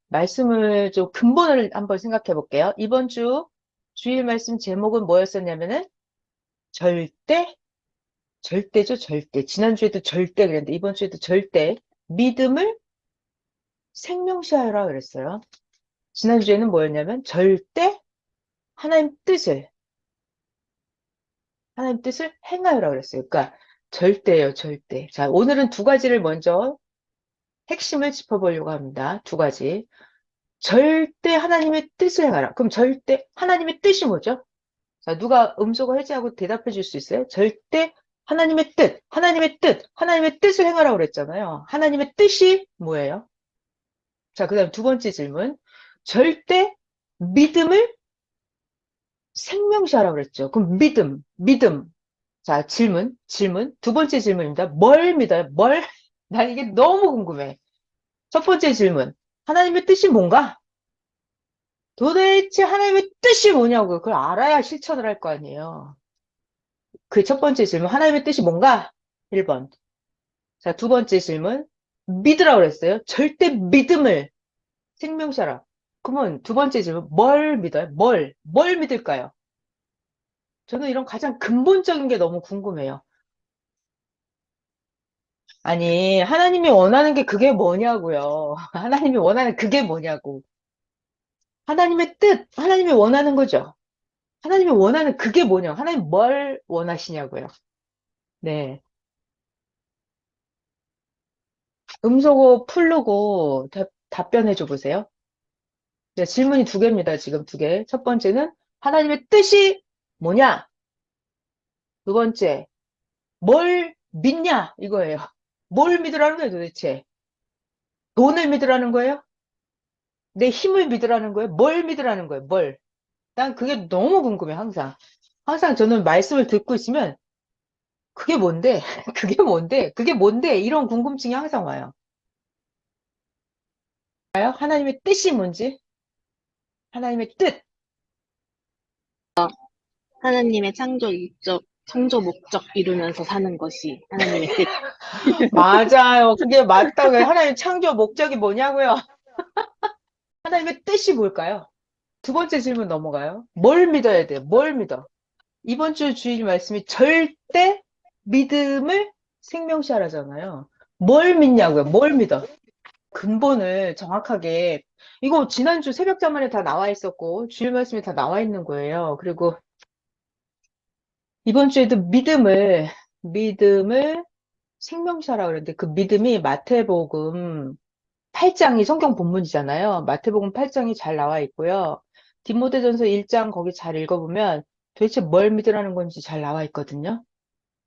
말씀을 좀 근본을 한번 생각해 볼게요. 이번 주 주일 말씀 제목은 뭐였었냐면은 절대, 절대죠, 절대. 지난주에도 절대 그랬는데 이번 주에도 절대. 믿음을 생명시하라 그랬어요. 지난주에는 뭐였냐면 절대 하나님 뜻을, 하나님 뜻을 행하여라 그랬어요. 그러니까 절대예요, 절대. 자, 오늘은 두 가지를 먼저 핵심을 짚어보려고 합니다. 두 가지. 절대 하나님의 뜻을 행하라. 그럼 절대 하나님의 뜻이 뭐죠? 자, 누가 음소거 해제하고 대답해 줄 수 있어요? 절대 하나님의 뜻, 하나님의 뜻, 하나님의 뜻을 행하라고 그랬잖아요. 하나님의 뜻이 뭐예요? 자, 그 다음 두 번째 질문. 절대 믿음을 생명시하라고 그랬죠. 그럼 믿음, 믿음. 자, 질문. 두 번째 질문입니다. 뭘 믿어요? 뭘? 난 이게 너무 궁금해. 첫 번째 질문. 하나님의 뜻이 뭔가? 도대체 하나님의 뜻이 뭐냐고요. 그걸 알아야 실천을 할 거 아니에요. 그 첫 번째 질문. 하나님의 뜻이 뭔가? 1번. 자, 두 번째 질문. 믿으라고 그랬어요. 절대 믿음을 생명시하라. 그러면 두 번째 질문. 뭘 믿어요? 뭘 믿을까요? 저는 이런 가장 근본적인 게 너무 궁금해요. 아니, 하나님이 원하는 게 그게 뭐냐고요. 하나님이 원하는 그게 뭐냐고. 하나님의 뜻, 하나님이 원하는 거죠. 하나님이 원하는 그게 뭐냐. 하나님 뭘 원하시냐고요. 네. 음소거 풀르고 답변해 줘 보세요. 네, 질문이 두 개입니다. 지금 두 개. 첫 번째는 하나님의 뜻이 뭐냐? 두 번째, 뭘 믿냐? 이거예요. 뭘 믿으라는 거예요, 도대체? 돈을 믿으라는 거예요? 내 힘을 믿으라는 거예요? 뭘 믿으라는 거예요? 뭘? 난 그게 너무 궁금해, 항상. 항상 저는 말씀을 듣고 있으면 그게 뭔데? 그게 뭔데? 그게 뭔데? 이런 궁금증이 항상 와요. 하나님의 뜻이 뭔지? 하나님의 뜻. 하나님의 창조 목적 이루면서 사는 것이 하나님의 뜻. 맞아요. 그게 맞다고요. 하나님 창조 목적이 뭐냐고요? 하나님의 뜻이 뭘까요? 두 번째 질문 넘어가요. 뭘 믿어야 돼요? 뭘 믿어? 이번 주 주일 말씀이 절대 믿음을 생명시하라잖아요. 뭘 믿냐고요? 뭘 믿어? 근본을 정확하게 이거 지난주 새벽 자문에 다 나와 있었고 주일 말씀에 다 나와 있는 거예요. 그리고 이번 주에도 믿음을 생명시하라 그랬는데 그 믿음이 마태복음 8장이 성경 본문이잖아요. 마태복음 8장이 잘 나와 있고요. 디모데전서 1장 거기 잘 읽어보면 도대체 뭘 믿으라는 건지 잘 나와 있거든요.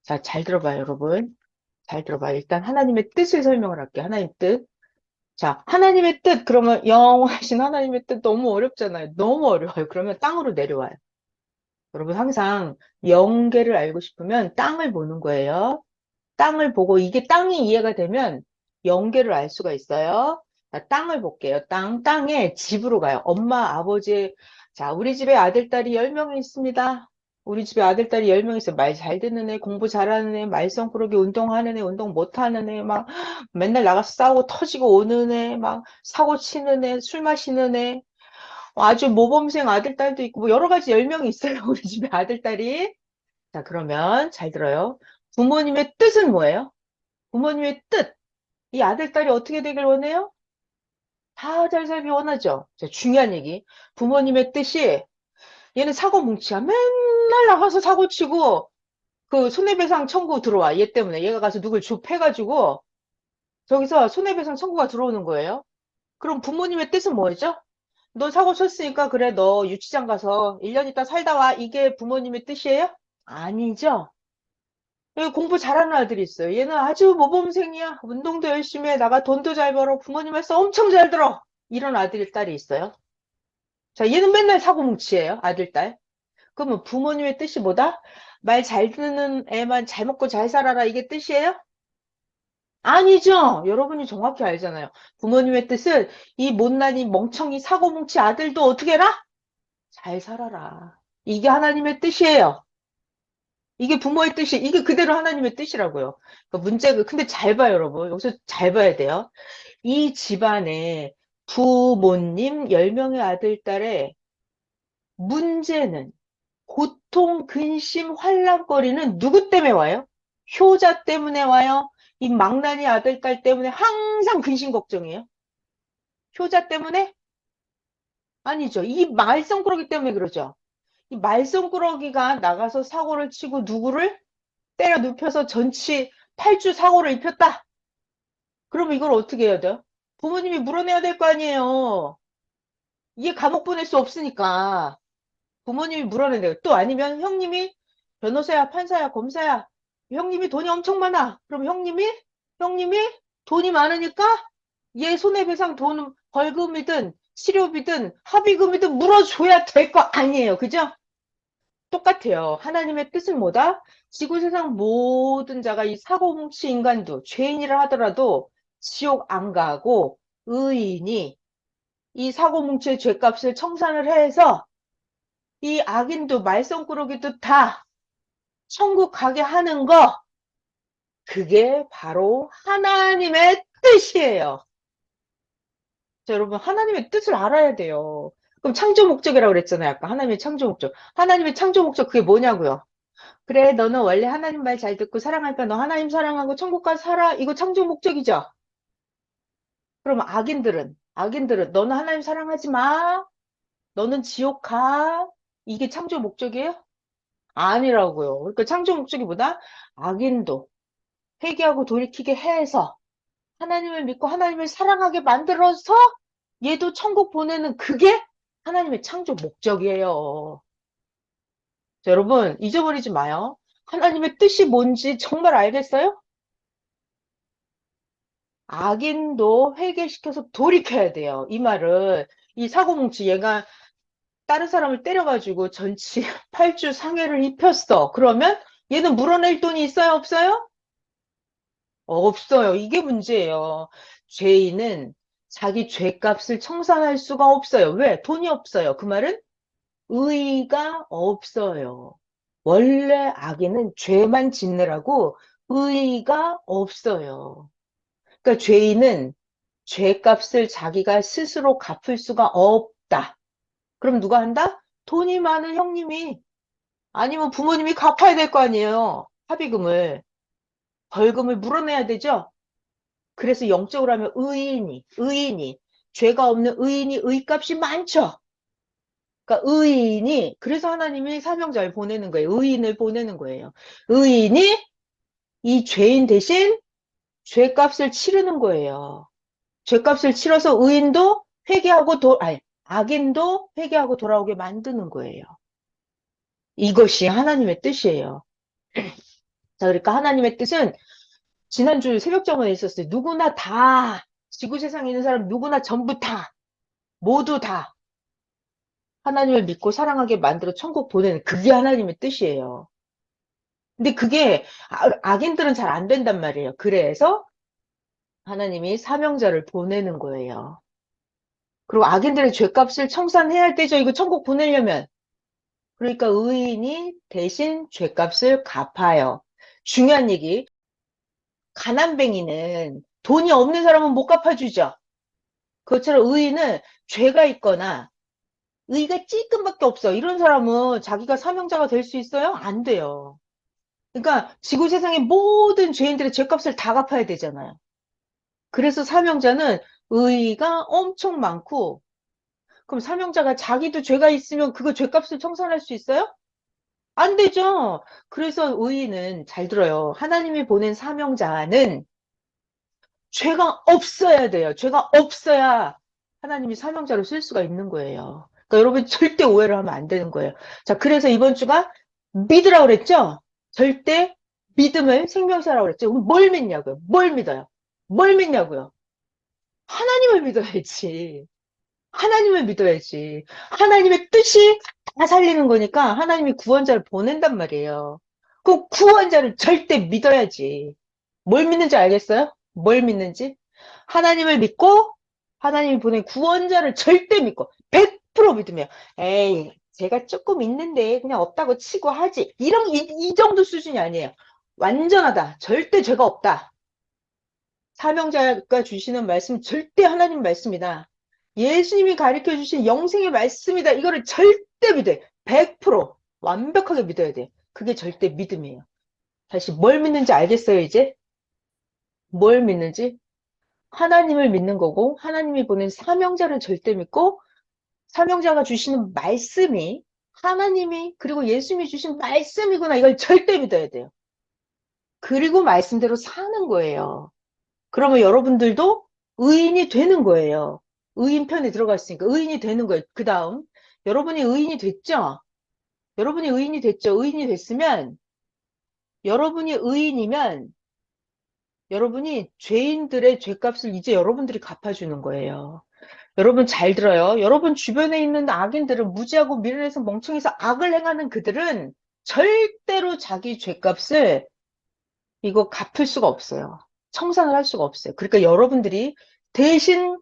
자, 잘 들어봐요, 여러분. 잘 들어봐요. 일단 하나님의 뜻을 설명을 할게요. 하나님 뜻. 자, 하나님의 뜻. 그러면 영원하신 하나님의 뜻 너무 어렵잖아요. 너무 어려워요. 그러면 땅으로 내려와요. 여러분 항상 영계를 알고 싶으면 땅을 보는 거예요. 땅을 보고 이게 땅이 이해가 되면 영계를 알 수가 있어요. 자, 땅을 볼게요. 땅에 집으로 가요. 엄마, 아버지. 자, 우리 집에 아들, 딸이 10명이 있습니다. 우리 집에 아들, 딸이 10명 있어요. 말 잘 듣는 애, 공부 잘하는 애, 말썽꾸러기 운동하는 애, 운동 못하는 애, 막 맨날 나가서 싸우고 터지고 오는 애, 막 사고 치는 애, 술 마시는 애, 아주 모범생 아들, 딸도 있고, 뭐 여러 가지 10명이 있어요. 우리 집에 아들, 딸이. 자, 그러면 잘 들어요. 부모님의 뜻은 뭐예요? 부모님의 뜻. 이 아들, 딸이 어떻게 되길 원해요? 다 잘 살기 원하죠. 자, 중요한 얘기. 부모님의 뜻이 얘는 사고 뭉치야. 맨날 나가서 사고 치고 그 손해배상 청구 들어와. 얘 때문에. 얘가 가서 누굴 좁혀가지고 저기서 손해배상 청구가 들어오는 거예요. 그럼 부모님의 뜻은 뭐죠? 너 사고 쳤으니까 그래 너 유치장 가서 1년 있다 살다 와. 이게 부모님의 뜻이에요? 아니죠. 여기 공부 잘하는 아들이 있어요. 얘는 아주 모범생이야. 운동도 열심히 해. 나가 돈도 잘 벌어. 부모님 말씀 엄청 잘 들어. 이런 아들, 딸이 있어요. 자, 얘는 맨날 사고뭉치예요. 아들, 딸. 그러면 부모님의 뜻이 뭐다? 말 잘 듣는 애만 잘 먹고 잘 살아라. 이게 뜻이에요? 아니죠. 여러분이 정확히 알잖아요. 부모님의 뜻은 이 못난이 멍청이 사고뭉치 아들도 어떻게 해라? 잘 살아라. 이게 하나님의 뜻이에요. 이게 부모의 뜻이, 이게 그대로 하나님의 뜻이라고요. 그러니까 문제가, 근데 잘 봐요, 여러분. 여기서 잘 봐야 돼요. 이 집안에 부모님 10명의 아들, 딸의 문제는 고통, 근심, 환락거리는 누구 때문에 와요? 효자 때문에 와요? 이 망나니 아들, 딸 때문에 항상 근심 걱정이에요? 효자 때문에? 아니죠. 이 말썽꾸러기 때문에 그러죠. 이 말썽꾸러기가 나가서 사고를 치고 누구를 때려 눕혀서 전치 8주 사고를 입혔다. 그러면 이걸 어떻게 해야 돼요? 부모님이 물어내야 될 거 아니에요. 이게 감옥 보낼 수 없으니까. 부모님이 물어내야 돼요. 또 아니면 형님이 변호사야, 판사야, 검사야. 형님이 돈이 엄청 많아. 그럼 형님이 돈이 많으니까 얘 손해배상 돈, 벌금이든 치료비든 합의금이든 물어줘야 될 거 아니에요. 그죠? 똑같아요. 하나님의 뜻은 뭐다? 지구 세상 모든 자가 이 사고뭉치 인간도 죄인이라 하더라도 지옥 안 가고 의인이 이 사고뭉치의 죄값을 청산을 해서 이 악인도 말썽꾸러기도 다 천국 가게 하는 거, 그게 바로 하나님의 뜻이에요. 자, 여러분, 하나님의 뜻을 알아야 돼요. 그럼 창조 목적이라고 그랬잖아요. 아까 하나님의 창조 목적. 하나님의 창조 목적 그게 뭐냐고요? 그래, 너는 원래 하나님 말 잘 듣고 사랑하니까 너 하나님 사랑하고 천국 가서 살아. 이거 창조 목적이죠? 그럼 악인들은 너는 하나님 사랑하지 마. 너는 지옥 가. 이게 창조 목적이에요? 아니라고요. 그러니까 창조 목적이 뭐다? 악인도 회개하고 돌이키게 해서 하나님을 믿고 하나님을 사랑하게 만들어서 얘도 천국 보내는 그게 하나님의 창조 목적이에요. 자, 여러분, 잊어버리지 마요. 하나님의 뜻이 뭔지 정말 알겠어요? 악인도 회개시켜서 돌이켜야 돼요. 이 말은 이 사고뭉치 얘가 다른 사람을 때려가지고 전치 8주 상해를 입혔어. 그러면 얘는 물어낼 돈이 있어요? 없어요? 없어요. 이게 문제예요. 죄인은 자기 죄값을 청산할 수가 없어요. 왜? 돈이 없어요. 그 말은 의의가 없어요. 원래 악인은 죄만 짓느라고 의의가 없어요. 그러니까 죄인은 죄값을 자기가 스스로 갚을 수가 없다. 그럼 누가 한다? 돈이 많은 형님이 아니면 부모님이 갚아야 될 거 아니에요. 합의금을. 벌금을 물어내야 되죠. 그래서 영적으로 하면 의인이, 죄가 없는 의인이 의값이 많죠. 그러니까 의인이, 그래서 하나님이 사명자를 보내는 거예요. 의인을 보내는 거예요. 의인이 이 죄인 대신 죄값을 치르는 거예요. 죄값을 치러서 의인도 회개하고 아니, 악인도 회개하고 돌아오게 만드는 거예요. 이것이 하나님의 뜻이에요. 자, 그러니까 하나님의 뜻은 지난주 새벽정원에 있었어요. 누구나 다, 지구 세상에 있는 사람 누구나 전부 다, 모두 다 하나님을 믿고 사랑하게 만들어 천국 보내는 그게 하나님의 뜻이에요. 근데 그게 악인들은 잘 안 된단 말이에요. 그래서 하나님이 사명자를 보내는 거예요. 그리고 악인들의 죄값을 청산해야 할 때죠. 이거 천국 보내려면. 그러니까 의인이 대신 죄값을 갚아요. 중요한 얘기. 가난뱅이는 돈이 없는 사람은 못 갚아주죠. 그것처럼 의인은 죄가 있거나 의가 찔끔밖에 없어. 이런 사람은 자기가 사명자가 될 수 있어요? 안 돼요. 그러니까 지구 세상의 모든 죄인들의 죄값을 다 갚아야 되잖아요. 그래서 사명자는 의가 엄청 많고, 그럼 사명자가 자기도 죄가 있으면 그거 죄값을 청산할 수 있어요? 안 되죠. 그래서 의인은 잘 들어요. 하나님이 보낸 사명자는 죄가 없어야 돼요. 죄가 없어야 하나님이 사명자로 쓸 수가 있는 거예요. 그러니까 여러분 절대 오해를 하면 안 되는 거예요. 자, 그래서 이번 주가 믿으라고 그랬죠? 절대 믿음을 생명사라고 그랬죠? 그럼 뭘 믿냐고요? 뭘 믿어요? 뭘 믿냐고요? 하나님을 믿어야지. 하나님을 믿어야지. 하나님의 뜻이 다 살리는 거니까 하나님이 구원자를 보낸단 말이에요. 그 구원자를 절대 믿어야지. 뭘 믿는지 알겠어요? 뭘 믿는지? 하나님을 믿고 하나님이 보낸 구원자를 절대 믿고 100% 믿으면 에이 제가 조금 있는데 그냥 없다고 치고 하지. 이 정도 수준이 아니에요. 완전하다. 절대 죄가 없다. 사명자가 주시는 말씀 절대 하나님 말씀이다. 예수님이 가르쳐 주신 영생의 말씀이다. 이거를 절대 믿어야 돼. 100% 완벽하게 믿어야 돼. 그게 절대 믿음이에요. 다시 뭘 믿는지 알겠어요, 이제? 뭘 믿는지? 하나님을 믿는 거고, 하나님이 보낸 사명자를 절대 믿고, 사명자가 주시는 말씀이 하나님이, 그리고 예수님이 주신 말씀이구나. 이걸 절대 믿어야 돼요. 그리고 말씀대로 사는 거예요. 그러면 여러분들도 의인이 되는 거예요. 의인 편에 들어갔으니까 의인이 되는 거예요. 그 다음, 여러분이 의인이 됐죠? 여러분이 의인이 됐죠? 의인이 됐으면, 여러분이 의인이면, 여러분이 죄인들의 죄값을 이제 여러분들이 갚아주는 거예요. 여러분 잘 들어요. 여러분 주변에 있는 악인들은 무지하고 미련해서 멍청해서 악을 행하는 그들은 절대로 자기 죄값을 이거 갚을 수가 없어요. 청산을 할 수가 없어요. 그러니까 여러분들이 대신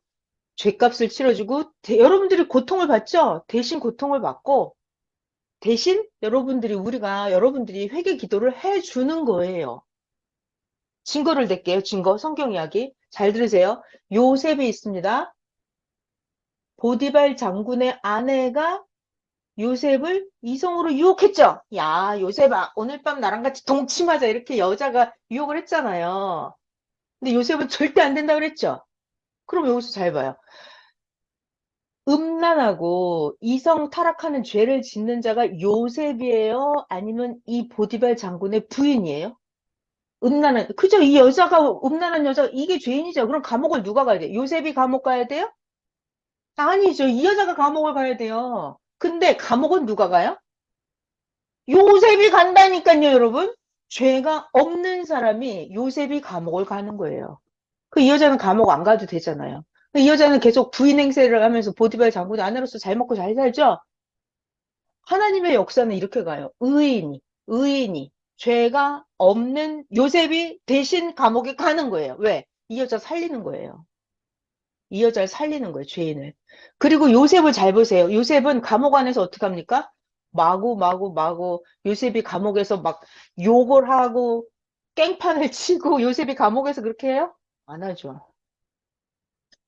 죄값을 치러주고 여러분들이 고통을 받죠? 대신 고통을 받고 대신 우리가 여러분들이 회개 기도를 해주는 거예요. 증거를 댈게요. 증거. 성경 이야기. 잘 들으세요. 요셉이 있습니다. 보디발 장군의 아내가 요셉을 이성으로 유혹했죠. 야, 요셉아, 오늘 밤 나랑 같이 동침하자. 이렇게 여자가 유혹을 했잖아요. 근데 요셉은 절대 안 된다 그랬죠. 그럼 여기서 잘 봐요. 음란하고 이성 타락하는 죄를 짓는 자가 요셉이에요? 아니면 이 보디발 장군의 부인이에요? 음란한, 그죠? 이 여자가, 음란한 여자, 이게 죄인이죠. 그럼 감옥을 누가 가야 돼요? 요셉이 감옥 가야 돼요? 아니죠. 이 여자가 감옥을 가야 돼요. 근데 감옥은 누가 가요? 요셉이 간다니까요, 여러분. 죄가 없는 사람이 요셉이 감옥을 가는 거예요. 그 이 여자는 감옥 안 가도 되잖아요. 이 여자는 계속 부인 행세를 하면서 보디발 장군의 아내로서 잘 먹고 잘 살죠? 하나님의 역사는 이렇게 가요. 의인이, 죄가 없는 요셉이 대신 감옥에 가는 거예요. 왜? 이 여자 살리는 거예요. 이 여자를 살리는 거예요, 죄인을. 그리고 요셉을 잘 보세요. 요셉은 감옥 안에서 어떻게 합니까? 마구 요셉이 감옥에서 막 욕을 하고 깽판을 치고 요셉이 감옥에서 그렇게 해요? 안 하죠.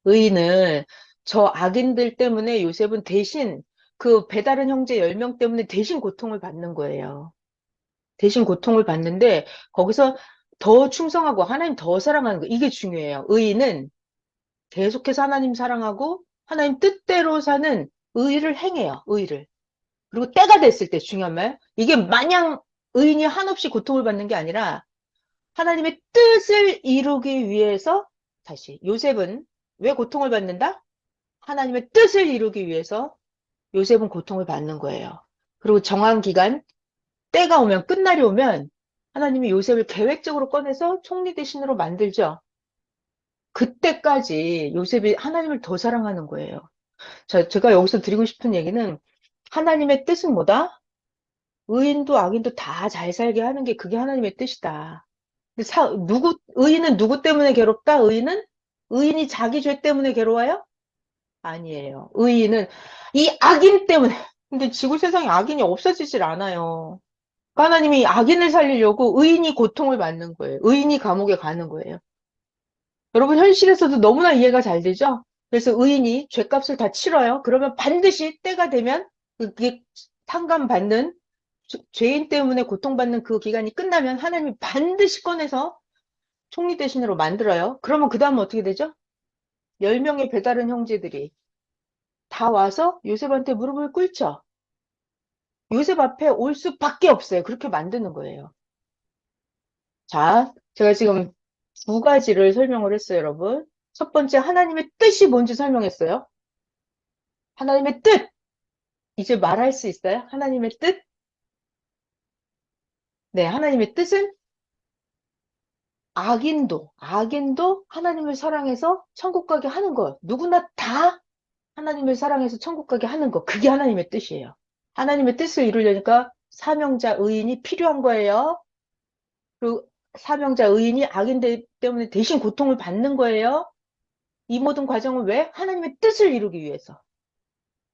의인은 저 악인들 때문에 요셉은 대신 그 배다른 형제 10명 때문에 대신 고통을 받는 거예요. 대신 고통을 받는데 거기서 더 충성하고 하나님 더 사랑하는 거 이게 중요해요. 의인은 계속해서 하나님 사랑하고 하나님 뜻대로 사는 의를 행해요. 의를. 그리고 때가 됐을 때 중요한 말. 이게 마냥 의인이 한없이 고통을 받는 게 아니라 하나님의 뜻을 이루기 위해서 다시 요셉은 왜 고통을 받는다? 하나님의 뜻을 이루기 위해서 요셉은 고통을 받는 거예요. 그리고 정한 기간, 때가 오면, 끝날이 오면 하나님이 요셉을 계획적으로 꺼내서 총리 대신으로 만들죠. 그때까지 요셉이 하나님을 더 사랑하는 거예요. 자, 제가 여기서 드리고 싶은 얘기는 하나님의 뜻은 뭐다? 의인도 악인도 다 잘 살게 하는 게 그게 하나님의 뜻이다. 근데 의인은 누구 때문에 괴롭다? 의인이 자기 죄 때문에 괴로워요? 아니에요. 의인은 이 악인 때문에. 근데 지구 세상에 악인이 없어지질 않아요. 그러니까 하나님이 악인을 살리려고 의인이 고통을 받는 거예요. 의인이 감옥에 가는 거예요. 여러분 현실에서도 너무나 이해가 잘 되죠? 그래서 의인이 죄값을 다 치러요. 그러면 반드시 때가 되면 그게 탕감받는 죄인 때문에 고통받는 그 기간이 끝나면 하나님이 반드시 꺼내서 총리 대신으로 만들어요. 그러면 그 다음은 어떻게 되죠? 10명의 배다른 형제들이 다 와서 요셉한테 무릎을 꿇죠. 요셉 앞에 올 수밖에 없어요. 그렇게 만드는 거예요. 자, 제가 지금 두 가지를 설명을 했어요, 여러분. 첫 번째, 하나님의 뜻이 뭔지 설명했어요. 하나님의 뜻! 이제 말할 수 있어요? 하나님의 뜻? 네, 하나님의 뜻은 악인도 하나님을 사랑해서 천국 가게 하는 거. 누구나 다 하나님을 사랑해서 천국 가게 하는 거. 그게 하나님의 뜻이에요. 하나님의 뜻을 이루려니까 사명자 의인이 필요한 거예요. 그리고 사명자 의인이 악인들 때문에 대신 고통을 받는 거예요. 이 모든 과정은 왜? 하나님의 뜻을 이루기 위해서.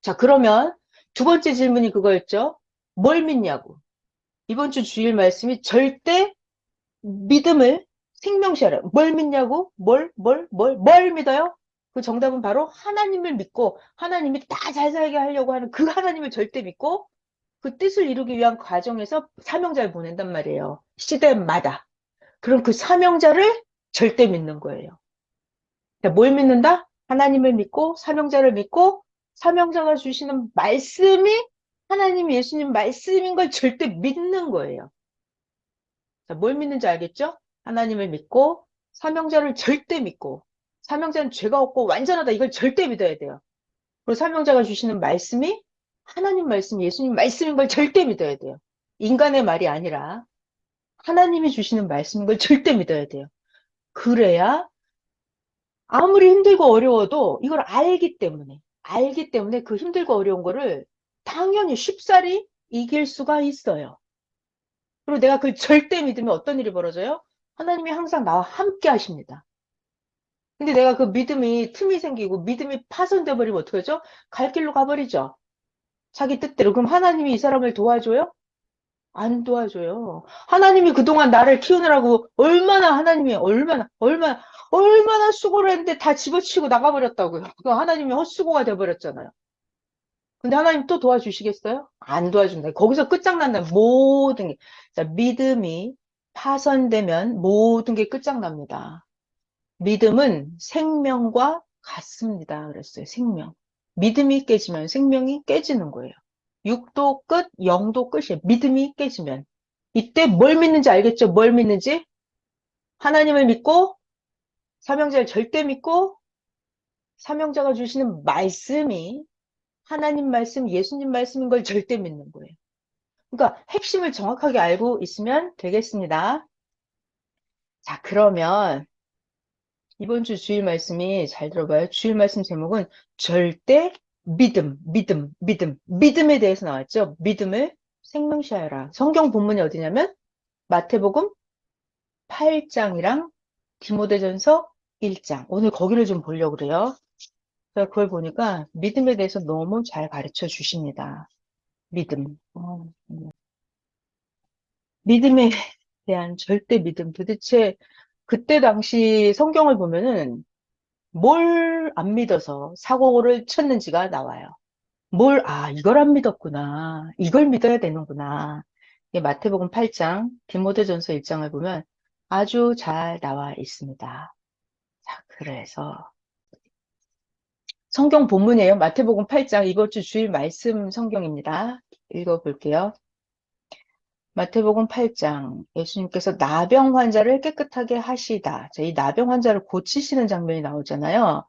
자, 그러면 두 번째 질문이 그거였죠. 뭘 믿냐고. 이번 주 주일 말씀이 절대 믿음을 생명시하라. 뭘 믿냐고? 뭘 믿어요? 그 정답은 바로 하나님을 믿고 하나님이 다 잘 살게 하려고 하는 그 하나님을 절대 믿고 그 뜻을 이루기 위한 과정에서 사명자를 보낸단 말이에요. 시대마다. 그럼 그 사명자를 절대 믿는 거예요. 그러니까 뭘 믿는다? 하나님을 믿고 사명자를 믿고 사명자가 주시는 말씀이 하나님 예수님 말씀인 걸 절대 믿는 거예요. 자, 뭘 믿는지 알겠죠? 하나님을 믿고 사명자를 절대 믿고 사명자는 죄가 없고 완전하다 이걸 절대 믿어야 돼요. 그리고 사명자가 주시는 말씀이 하나님 말씀, 예수님 말씀인 걸 절대 믿어야 돼요. 인간의 말이 아니라 하나님이 주시는 말씀인 걸 절대 믿어야 돼요. 그래야 아무리 힘들고 어려워도 이걸 알기 때문에 그 힘들고 어려운 거를 당연히 쉽사리 이길 수가 있어요. 그리고 내가 그걸 절대 믿으면 어떤 일이 벌어져요? 하나님이 항상 나와 함께 하십니다. 근데 내가 그 믿음이 틈이 생기고 믿음이 파손돼 버리면 어떡하죠? 갈 길로 가버리죠. 자기 뜻대로. 그럼 하나님이 이 사람을 도와줘요? 안 도와줘요. 하나님이 그동안 나를 키우느라고 얼마나 수고를 했는데 다 집어치우고 나가버렸다고요. 그 하나님이 헛수고가 돼버렸잖아요. 근데 하나님 또 도와주시겠어요? 안 도와준다. 거기서 끝장난다. 모든 게. 자, 믿음이 파손되면 모든 게 끝장납니다. 믿음은 생명과 같습니다. 그랬어요. 생명. 믿음이 깨지면 생명이 깨지는 거예요. 육도 끝, 영도 끝이에요. 믿음이 깨지면. 이때 뭘 믿는지 알겠죠? 뭘 믿는지? 하나님을 믿고, 사명자를 절대 믿고, 사명자가 주시는 말씀이 하나님 말씀, 예수님 말씀인 걸 절대 믿는 거예요. 그러니까 핵심을 정확하게 알고 있으면 되겠습니다. 자, 그러면 이번 주 주일 말씀이 잘 들어봐요. 주일 말씀 제목은 절대 믿음에 대해서 나왔죠. 믿음을 생명시하여라. 성경 본문이 어디냐면 마태복음 8장이랑 디모데전서 1장. 오늘 거기를 좀 보려고 그래요. 제가 그걸 보니까 믿음에 대해서 너무 잘 가르쳐 주십니다. 믿음. 믿음에 대한 절대 믿음. 도대체 그때 당시 성경을 보면은 뭘 안 믿어서 사고를 쳤는지가 나와요. 이걸 안 믿었구나. 이걸 믿어야 되는구나. 이게 마태복음 8장, 디모데전서 1장을 보면 아주 잘 나와 있습니다. 자, 그래서 성경 본문이에요. 마태복음 8장 이번 주 주일 말씀 성경입니다. 읽어볼게요. 마태복음 8장 예수님께서 나병 환자를 깨끗하게 하시다. 자, 이 나병 환자를 고치시는 장면이 나오잖아요.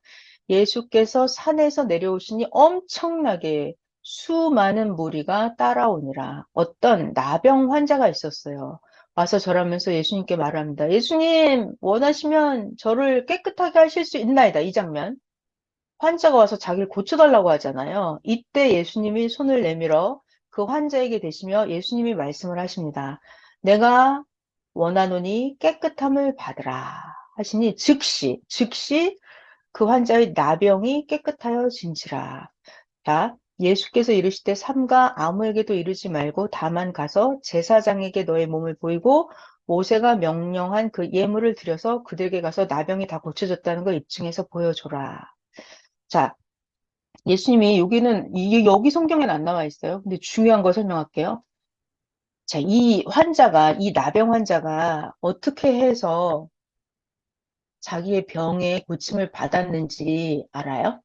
예수께서 산에서 내려오시니 엄청나게 수많은 무리가 따라오니라. 어떤 나병 환자가 있었어요. 와서 절하면서 예수님께 말합니다. 예수님, 원하시면 저를 깨끗하게 하실 수 있나이다. 이 장면. 환자가 와서 자기를 고쳐달라고 하잖아요. 이때 예수님이 손을 내밀어 그 환자에게 대시며 예수님이 말씀을 하십니다. 내가 원하노니 깨끗함을 받으라 하시니 즉시 그 환자의 나병이 깨끗하여 진지라. 자, 예수께서 이르시되 삼가 아무에게도 이르지 말고 다만 가서 제사장에게 너의 몸을 보이고 모세가 명령한 그 예물을 드려서 그들에게 가서 나병이 다 고쳐졌다는 걸 입증해서 보여줘라. 자, 예수님이 여기는 이게 여기 성경에는 안 나와 있어요. 근데 중요한 거 설명할게요. 자, 이 나병 환자가 어떻게 해서 자기의 병의 고침을 받았는지 알아요?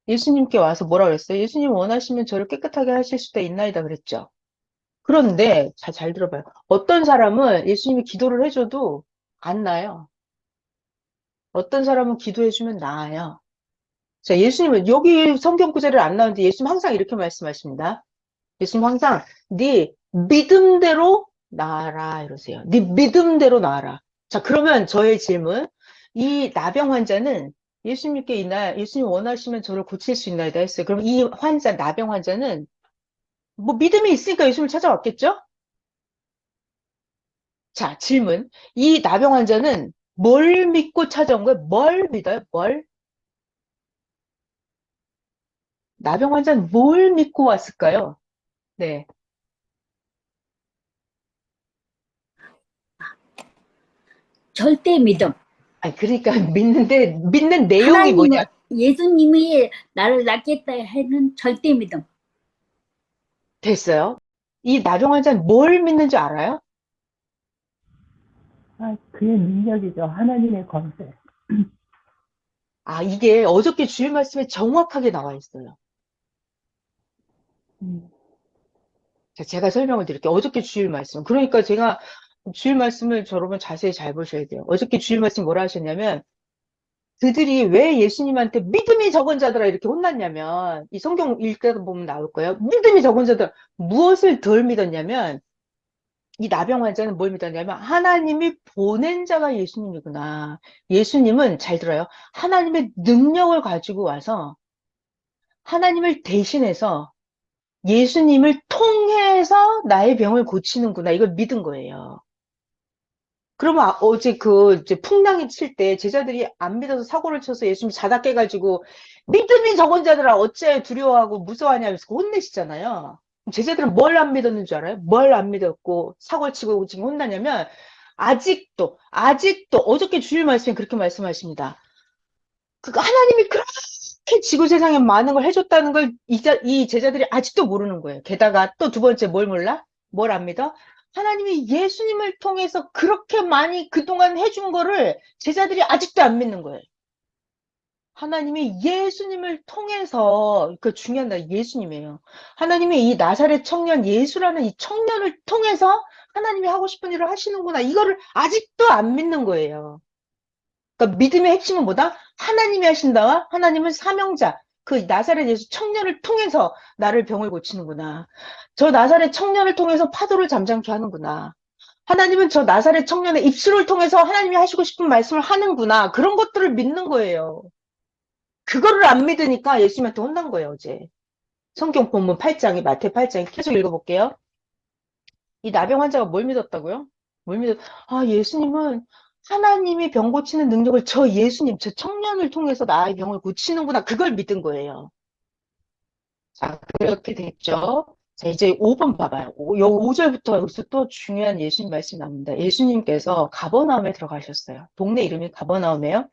예수님께 와서 뭐라 그랬어요? 예수님 원하시면 저를 깨끗하게 하실 수도 있나이다 그랬죠. 그런데 잘 들어봐요. 어떤 사람은 예수님이 기도를 해줘도 안 나아요. 어떤 사람은 기도해주면 나아요. 자, 예수님은 여기 성경 구절을 안 나오는데 예수님 항상 이렇게 말씀하십니다. 예수님 항상 네 믿음대로 나아라 이러세요. 네 믿음대로 나아라. 자, 그러면 저의 질문. 이 나병 환자는 예수님께 이날 예수님 원하시면 저를 고칠 수 있나이다 했어요. 그럼 이 나병 환자는 뭐 믿음이 있으니까 예수님을 찾아왔겠죠? 자, 질문. 이 나병 환자는 뭘 믿고 찾아온 거예요? 뭘 믿어요? 뭘? 나병 환자는 뭘 믿고 왔을까요? 네. 절대 믿음. 아니, 그러니까 믿는 내용이 뭐냐? 하나님은, 예수님이 나를 낳겠다 해는 절대 믿음. 됐어요? 이 나병 환자는 뭘 믿는 줄 알아요? 아, 그의 능력이죠. 하나님의 권세. 아, 이게 어저께 주일 말씀에 정확하게 나와 있어요. 음, 자, 제가 설명을 드릴게요. 어저께 주일 말씀. 그러니까 제가 주일 말씀을 여러분 자세히 잘 보셔야 돼요. 어저께 주일 말씀 뭐라 하셨냐면, 그들이 왜 예수님한테 믿음이 적은 자들아 이렇게 혼났냐면, 이 성경 읽다 보면 나올 거예요. 믿음이 적은 자들, 무엇을 덜 믿었냐면, 이 나병 환자는 뭘 믿었냐면, 하나님이 보낸 자가 예수님이구나. 예수님은, 잘 들어요. 하나님의 능력을 가지고 와서, 하나님을 대신해서, 예수님을 통해서 나의 병을 고치는구나. 이걸 믿은 거예요. 그러면 어제 이제 풍랑이 칠 때 제자들이 안 믿어서 사고를 쳐서 예수님이 자다 깨가지고 믿음이 적은 자들아 어째 두려워하고 무서워하냐면서 혼내시잖아요. 제자들은 뭘 안 믿었는 줄 알아요? 뭘 안 믿었고 사고를 치고 지금 혼나냐면 아직도 어저께 주일 말씀에 그렇게 말씀하십니다. 하나님이 그렇게 지구 세상에 많은 걸 해줬다는 걸 이 제자들이 아직도 모르는 거예요. 게다가 또 두 번째 뭘 몰라? 뭘 안 믿어? 하나님이 예수님을 통해서 그렇게 많이 그동안 해준 거를 제자들이 아직도 안 믿는 거예요. 하나님이 예수님을 통해서, 그 중요한 건 예수님이에요. 하나님이 이 나사렛 청년 예수라는 이 청년을 통해서 하나님이 하고 싶은 일을 하시는구나. 이거를 아직도 안 믿는 거예요. 그러니까 믿음의 핵심은 뭐다? 하나님이 하신다와 하나님은 사명자. 그 나사렛 예수 청년을 통해서 나를 병을 고치는구나. 저 나사렛 청년을 통해서 파도를 잠잠케 하는구나. 하나님은 저 나사렛 청년의 입술을 통해서 하나님이 하시고 싶은 말씀을 하는구나. 그런 것들을 믿는 거예요. 그거를 안 믿으니까 예수님한테 혼난 거예요, 어제. 성경 본문 8장이 마태 8장이 계속 읽어볼게요. 이 나병 환자가 뭘 믿었다고요? 예수님은 하나님이 병 고치는 능력을 저 예수님, 저 청년을 통해서 나의 병을 고치는구나. 그걸 믿은 거예요. 자, 그렇게 됐죠. 자, 이제 5번 봐봐요. 5절부터 여기서 또 중요한 예수님 말씀이 나옵니다. 예수님께서 가버나움에 들어가셨어요. 동네 이름이 가버나움이에요.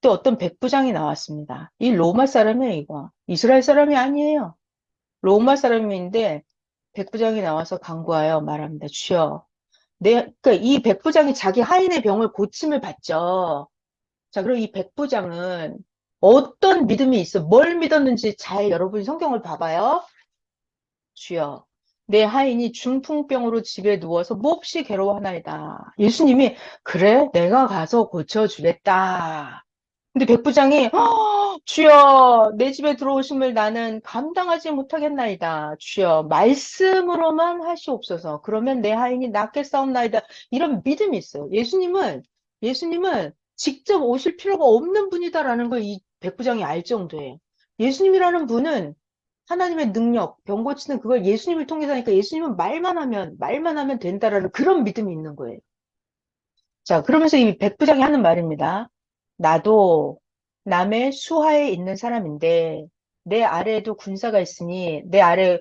또 어떤 백부장이 나왔습니다. 이 로마 사람이에요, 이거. 이스라엘 사람이 아니에요. 로마 사람인데 백부장이 나와서 간구하여 말합니다. 주여, 그러니까 이 백부장이 자기 하인의 병을 고침을 받죠. 자, 그리고 이 백부장은 어떤 믿음이 있어? 뭘 믿었는지 잘 여러분이 성경을 봐봐요. 주여, 내 하인이 중풍병으로 집에 누워서 몹시 괴로워하나이다. 예수님이 그래, 내가 가서 고쳐주겠다. 근데 백부장이 주여 내 집에 들어오심을 나는 감당하지 못하겠나이다. 주여 말씀으로만 하시옵소서. 그러면 내 하인이 낫겠사옵나이다. 이런 믿음이 있어요. 예수님은 직접 오실 필요가 없는 분이다라는 걸 이 백부장이 알 정도예요. 예수님이라는 분은 하나님의 능력, 병 고치는 그걸 예수님을 통해서 하니까 예수님은 말만 하면 된다라는 그런 믿음이 있는 거예요. 자, 그러면서 이 백부장이 하는 말입니다. 나도 남의 수하에 있는 사람인데 내 아래에도 군사가 있으니 내 아래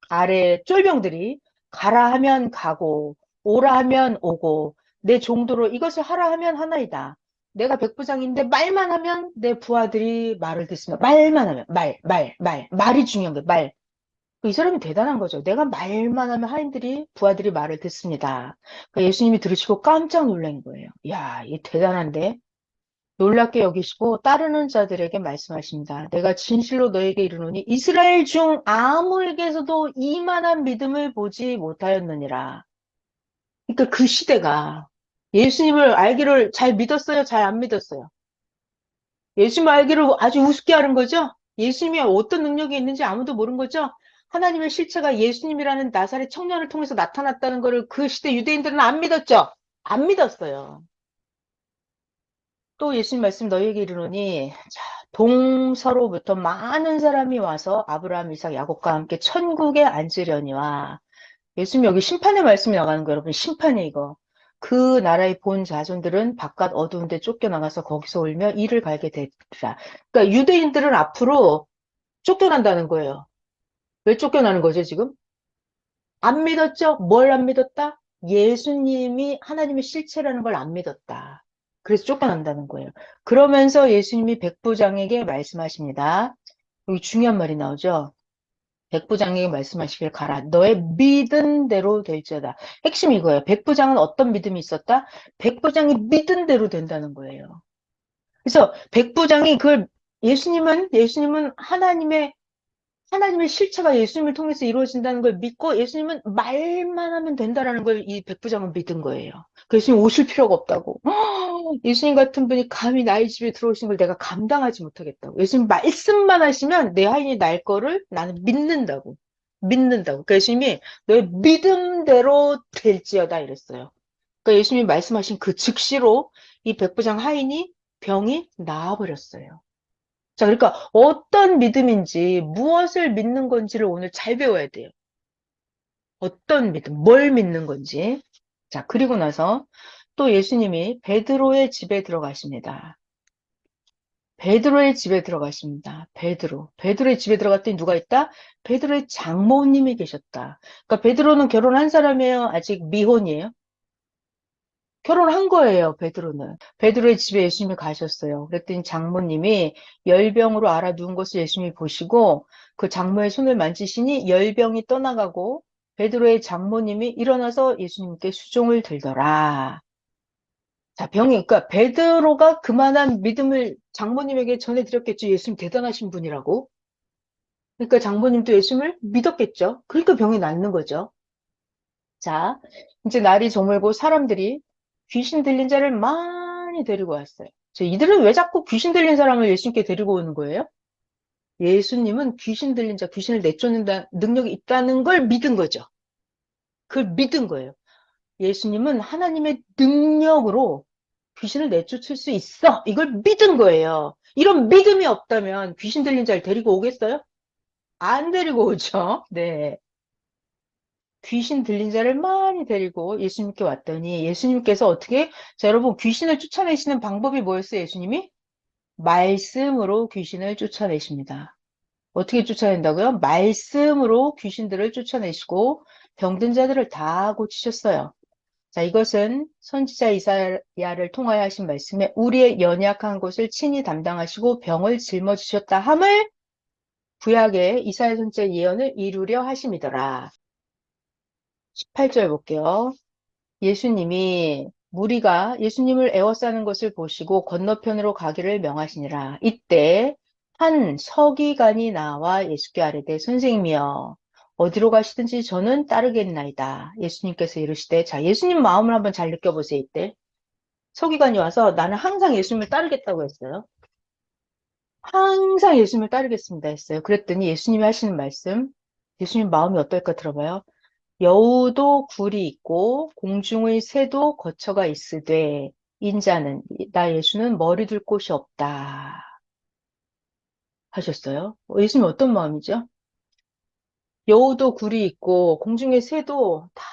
아래 쫄병들이 가라 하면 가고 오라 하면 오고 내 종도로 이것을 하라 하면 하나이다. 내가 백부장인데 말만 하면 내 부하들이 말을 듣습니다. 말만 하면 말이 중요한 거예요. 말. 이 사람이 대단한 거죠. 내가 말만 하면 부하들이 말을 듣습니다. 그러니까 예수님이 들으시고 깜짝 놀란 거예요. 야, 이 대단한데? 놀랍게 여기시고 따르는 자들에게 말씀하십니다. 내가 진실로 너에게 이르노니 이스라엘 중 아무에게서도 이만한 믿음을 보지 못하였느니라. 그러니까 그 시대가 예수님을 알기를 잘 믿었어요? 잘 안 믿었어요? 예수님을 알기를 아주 우습게 하는 거죠? 예수님이 어떤 능력이 있는지 아무도 모르는 거죠? 하나님의 실체가 예수님이라는 나사렛 청년을 통해서 나타났다는 것을 그 시대 유대인들은 안 믿었죠? 안 믿었어요. 또 예수님 말씀 너희에게 이르노니 자, 동서로부터 많은 사람이 와서 아브라함, 이삭, 야곱과 함께 천국에 앉으려니와 예수님 여기 심판의 말씀이 나가는 거예요. 여러분 심판이 이거. 그 나라의 본 자손들은 바깥 어두운 데 쫓겨나가서 거기서 울며 이를 갈게 되리라. 그러니까 유대인들은 앞으로 쫓겨난다는 거예요. 왜 쫓겨나는 거죠, 지금? 안 믿었죠? 뭘 안 믿었다? 예수님이 하나님의 실체라는 걸 안 믿었다. 그래서 쫓겨난다는 거예요. 그러면서 예수님이 백부장에게 말씀하십니다. 여기 중요한 말이 나오죠. 백부장에게 말씀하시길 가라. 너의 믿은 대로 될지어다. 핵심이 이거예요. 백부장은 어떤 믿음이 있었다? 백부장이 믿은 대로 된다는 거예요. 그래서 백부장이 예수님은 하나님의 실체가 예수님을 통해서 이루어진다는 걸 믿고 예수님은 말만 하면 된다라는 걸 이 백부장은 믿은 거예요. 그 예수님 오실 필요가 없다고. 예수님 같은 분이 감히 나의 집에 들어오신 걸 내가 감당하지 못하겠다고. 예수님 말씀만 하시면 내 하인이 날 거를 나는 믿는다고. 믿는다고. 그러니까 예수님이 너의 믿음대로 될지어다 이랬어요. 그러니까 예수님이 말씀하신 그 즉시로 이 백부장 하인이 병이 나아버렸어요. 자, 그러니까 어떤 믿음인지 무엇을 믿는 건지를 오늘 잘 배워야 돼요. 어떤 믿음, 뭘 믿는 건지. 자, 그리고 나서 또 예수님이 베드로의 집에 들어가십니다. 베드로의 집에 들어가십니다. 베드로의 집에 들어갔더니 누가 있다? 베드로의 장모님이 계셨다. 그러니까 베드로는 결혼한 사람이에요? 아직 미혼이에요? 결혼한 거예요, 베드로는. 베드로의 집에 예수님이 가셨어요. 그랬더니 장모님이 열병으로 앓아 누운 것을 예수님이 보시고 그 장모의 손을 만지시니 열병이 떠나가고 베드로의 장모님이 일어나서 예수님께 수종을 들더라. 자, 그러니까 베드로가 그만한 믿음을 장모님에게 전해드렸겠죠. 예수님 대단하신 분이라고. 그러니까 장모님도 예수님을 믿었겠죠. 그러니까 병이 낫는 거죠. 자, 이제 날이 저물고 사람들이 귀신 들린 자를 많이 데리고 왔어요. 이들은 왜 자꾸 귀신 들린 사람을 예수님께 데리고 오는 거예요? 예수님은 귀신 들린 자, 귀신을 내쫓는 능력이 있다는 걸 믿은 거죠. 그걸 믿은 거예요. 예수님은 하나님의 능력으로 귀신을 내쫓을 수 있어. 이걸 믿은 거예요. 이런 믿음이 없다면 귀신 들린 자를 데리고 오겠어요? 안 데리고 오죠. 네. 귀신 들린 자를 많이 데리고 예수님께 왔더니 예수님께서 어떻게, 자, 여러분, 귀신을 쫓아내시는 방법이 뭐였어요, 예수님이? 말씀으로 귀신을 쫓아내십니다. 어떻게 쫓아낸다고요? 말씀으로 귀신들을 쫓아내시고 병든 자들을 다 고치셨어요. 자, 이것은 선지자 이사야를 통하여 하신 말씀에 우리의 연약한 것을 친히 담당하시고 병을 짊어지셨다 함을 구약의 이사야 선지자 예언을 이루려 하심이더라. 18절 볼게요. 무리가 예수님을 애워싸는 것을 보시고 건너편으로 가기를 명하시니라. 이때 한 서기관이 나와 예수께 아뢰되 선생님이여 어디로 가시든지 저는 따르겠나이다. 예수님께서 이르시되, 자, 예수님 마음을 한번 잘 느껴보세요. 이때 서기관이 와서 나는 항상 예수님을 따르겠다고 했어요. 항상 예수님을 따르겠습니다 했어요. 그랬더니 예수님이 하시는 말씀, 예수님 마음이 어떨까 들어봐요. 여우도 굴이 있고 공중의 새도 거처가 있으되 인자는 나 예수는 머리 둘 곳이 없다 하셨어요. 예수님 어떤 마음이죠? 여우도 굴이 있고 공중의 새도 다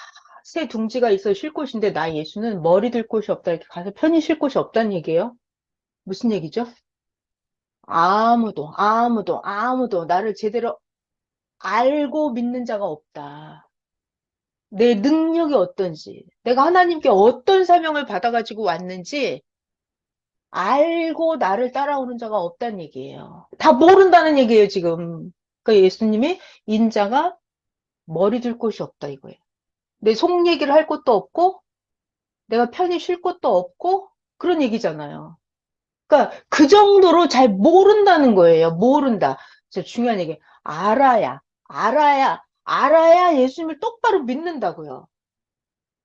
새 둥지가 있어 쉴 곳인데 나 예수는 머리 둘 곳이 없다 이렇게 가서 편히 쉴 곳이 없다는 얘기예요. 무슨 얘기죠? 아무도 나를 제대로 알고 믿는 자가 없다. 내 능력이 어떤지, 내가 하나님께 어떤 사명을 받아가지고 왔는지 알고 나를 따라오는 자가 없다는 얘기예요. 다 모른다는 얘기예요, 지금. 그러니까 예수님이 인자가 머리 둘 곳이 없다 이거예요. 내 속 얘기를 할 것도 없고, 내가 편히 쉴 것도 없고, 그런 얘기잖아요. 그러니까 그 정도로 잘 모른다는 거예요. 모른다. 진짜 중요한 얘기. 알아야 예수님을 똑바로 믿는다고요.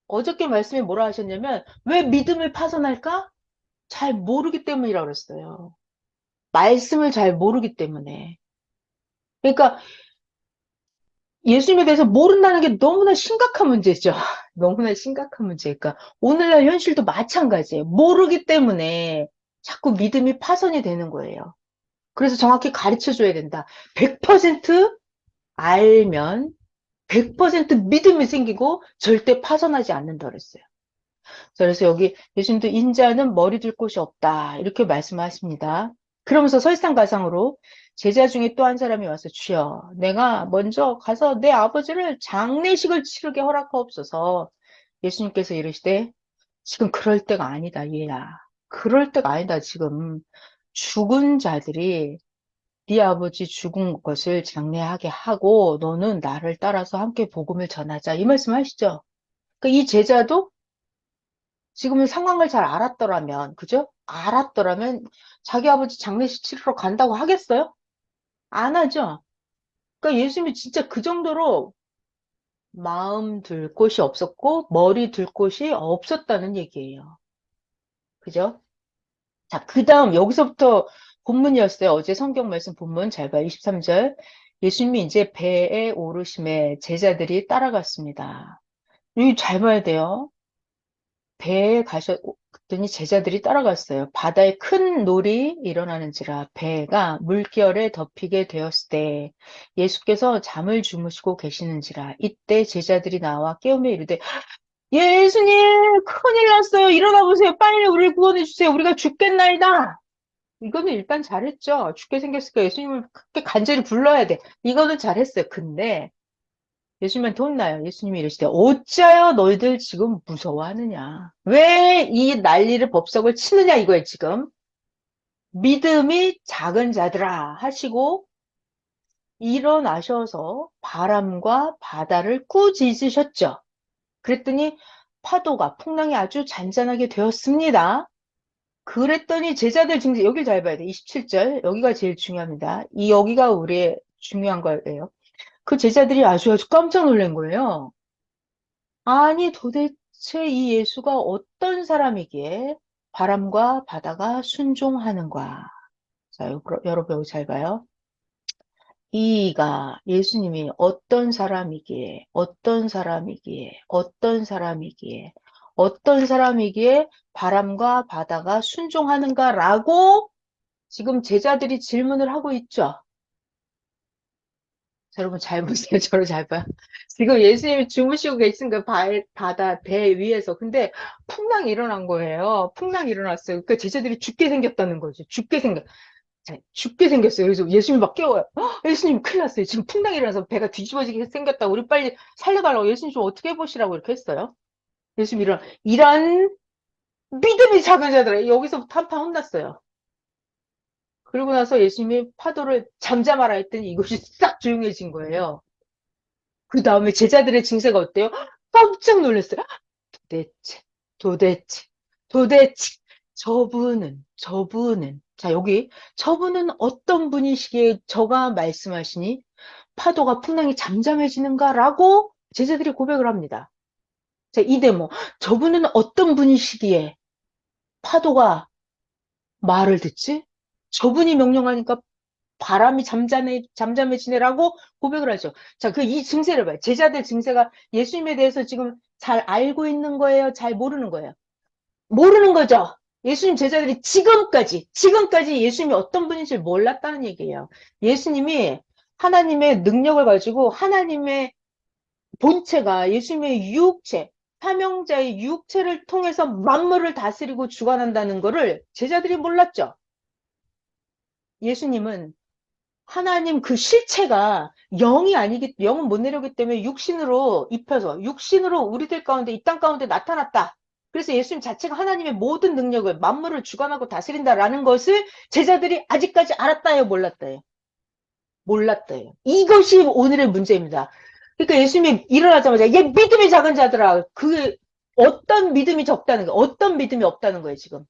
어저께 말씀에 뭐라 하셨냐면, 왜 믿음을 파손할까? 잘 모르기 때문이라고 그랬어요. 말씀을 잘 모르기 때문에. 그러니까 예수님에 대해서 모른다는 게 너무나 심각한 문제죠. 너무나 심각한 문제. 그러니까 오늘날 현실도 마찬가지예요. 모르기 때문에 자꾸 믿음이 파손이 되는 거예요. 그래서 정확히 가르쳐 줘야 된다. 100% 알면 100% 믿음이 생기고 절대 파손하지 않는다 그랬어요. 그래서 여기 예수님도 인자는 머리 둘 곳이 없다 이렇게 말씀하십니다. 그러면서 설상가상으로 제자 중에 또 한 사람이 와서 주여 내가 먼저 가서 내 아버지를 장례식을 치르게 허락하옵소서. 예수님께서 이르시되 지금 그럴 때가 아니다, 얘야. 그럴 때가 아니다, 지금. 죽은 자들이 네 아버지 죽은 것을 장례하게 하고 너는 나를 따라서 함께 복음을 전하자. 이 말씀 하시죠. 그러니까 이 제자도 지금은 상황을 잘 알았더라면, 그죠? 알았더라면 자기 아버지 장례식 치르러 간다고 하겠어요? 안 하죠. 그러니까 예수님이 진짜 그 정도로 마음 둘 곳이 없었고 머리 둘 곳이 없었다는 얘기예요. 그죠? 자, 그 다음 여기서부터 본문이었어요. 어제 성경 말씀 본문 잘 봐요. 23절. 예수님이 이제 배에 오르심에 제자들이 따라갔습니다. 여기 잘 봐야 돼요. 배에 가셨더니 제자들이 따라갔어요. 바다에 큰 놀이 일어나는지라 배가 물결에 덮이게 되었을 때 예수께서 잠을 주무시고 계시는지라 이때 제자들이 나와 깨우며 이르되 예수님 큰일 났어요. 일어나 보세요. 빨리 우리를 구원해 주세요. 우리가 죽겠나이다. 이거는 일단 잘했죠. 죽게 생겼으니까 예수님을 그렇게 간절히 불러야 돼. 이거는 잘했어요. 근데 예수님한테 혼나요. 예수님이 이러시대. 어찌하여 너희들 지금 무서워하느냐? 왜 이 난리를 법석을 치느냐 이거예요, 지금. 믿음이 작은 자들아 하시고 일어나셔서 바람과 바다를 꾸짖으셨죠. 그랬더니 파도가 풍랑이 아주 잔잔하게 되었습니다. 그랬더니 제자들 증세, 여길 잘 봐야 돼. 27절. 여기가 제일 중요합니다. 여기가 우리의 중요한 거예요. 그 제자들이 아주 깜짝 놀란 거예요. 아니, 도대체 이 예수가 어떤 사람이기에 바람과 바다가 순종하는가? 자, 여러분 여기 잘 봐요. 이가 예수님이 어떤 사람이기에, 어떤 사람이기에, 어떤 사람이기에, 어떤 사람이기에 바람과 바다가 순종하는가라고 지금 제자들이 질문을 하고 있죠. 자, 여러분 잘 보세요. 저를 잘 봐요. 지금 예수님이 주무시고 계신 그 바다 배 위에서 근데 풍랑이 일어난 거예요. 풍랑이 일어났어요. 그러니까 제자들이 죽게 생겼다는 거죠. 자, 죽게 생겼어요. 그래서 예수님 막 깨워요. 예수님 큰일 났어요. 지금 풍랑이 일어나서 배가 뒤집어지게 생겼다. 우리 빨리 살려달라고 예수님 좀 어떻게 해보시라고 이렇게 했어요. 예수님 이런 믿음이 작은 자들아 여기서부터 한판 혼났어요. 그러고 나서 예수님이 파도를 잠잠하라 했더니 이것이 싹 조용해진 거예요. 그 다음에 제자들의 증세가 어때요? 깜짝 놀랐어요. 도대체, 도대체, 도대체, 저분은. 자, 여기, 저분은 어떤 분이시기에 저가 말씀하시니 파도가 풍랑이 잠잠해지는가라고 제자들이 고백을 합니다. 자, 이 대목, 저분은 어떤 분이시기에 파도가 말을 듣지? 저분이 명령하니까 바람이 잠잠해지네라고 고백을 하죠. 자, 이 증세를 봐요. 제자들 증세가 예수님에 대해서 지금 잘 알고 있는 거예요? 잘 모르는 거예요? 모르는 거죠. 예수님 제자들이 지금까지 예수님이 어떤 분인지 몰랐다는 얘기예요. 예수님이 하나님의 능력을 가지고 하나님의 본체가 예수님의 육체, 삼형자의 육체를 통해서 만물을 다스리고 주관한다는 거를 제자들이 몰랐죠. 예수님은 하나님 그 실체가 영은 못 내려오기 때문에 육신으로 입혀서 육신으로 우리들 가운데 이 땅 가운데 나타났다. 그래서 예수님 자체가 하나님의 모든 능력을 만물을 주관하고 다스린다라는 것을 제자들이 아직까지 알았다요, 몰랐다요? 몰랐다요. 이것이 오늘의 문제입니다. 그러니까 예수님이 일어나자마자 얘 믿음이 작은 자들아. 그 어떤 믿음이 적다는 거예요? 어떤 믿음이 없다는 거예요, 지금?